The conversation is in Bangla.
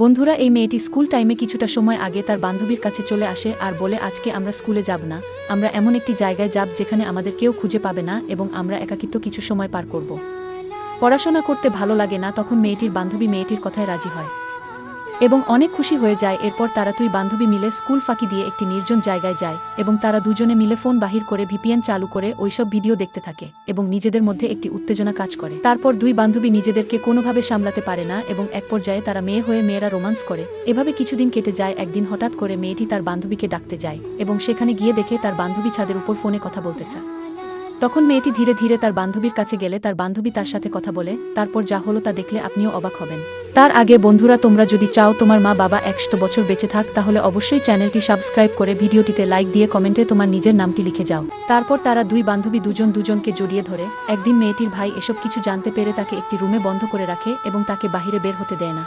বন্ধুরা, এই মেয়েটি স্কুল টাইমে কিছুটা সময় আগে তার বান্ধবীর কাছে চলে আসে আর বলে, আজকে আমরা স্কুলে যাব না, আমরা এমন একটি জায়গায় যাব যেখানে আমাদের কেউ খুঁজে পাবে না এবং আমরা একাকিত্ব কিছু সময় পার করব। পড়াশোনা করতে ভালো লাগে না। তখন মেয়েটির বান্ধবী মেয়েটির কথায় রাজি হয় এবং অনেক খুশি হয়ে যায়। এরপর তারা দুই বান্ধবী মিলে স্কুল ফাঁকি দিয়ে একটি নির্জন জায়গায় যায় এবং তারা দুজনে মিলে ফোন বাহির করে ভিপিএন চালু করে ওইসব ভিডিও দেখতে থাকে এবং নিজেদের মধ্যে একটি উত্তেজনা কাজ করে। তারপর দুই বান্ধবী নিজেদেরকে কোনোভাবে সামলাতে পারে না এবং এক পর্যায়ে তারা মেয়ে হয়ে মেয়েরা রোমান্স করে। এভাবে কিছুদিন কেটে যায়। একদিন হঠাৎ করে মেয়েটি তার বান্ধবীকে ডাকতে যায় এবং সেখানে গিয়ে দেখে তার বান্ধবী ছাদের উপর ফোনে কথা বলতেছে। তখন মেয়েটি ধীরে ধীরে তার বান্ধবীর কাছে গেলে তার বান্ধবী তার সাথে কথা বলে। তারপর যা হলো তা দেখলে আপনিও অবাক হবেন। তার আগে বন্ধুরা, তোমরা যদি চাও তোমার মা বাবা 100 বছর বেঁচে থাক, তাহলে অবশ্যই চ্যানেলটি সাবস্ক্রাইব করে ভিডিওটিতে লাইক দিয়ে কমেন্টে তোমার নিজের নামটি লিখে যাও। তারপর তারা দুই বান্ধবী দুজনকে জড়িয়ে ধরে। একদিন মেয়েটির ভাই এসব কিছু জানতে পেরে তাকে একটি রুমে বন্ধ করে রাখে এবং তাকে বাহিরে বের হতে দেয় না।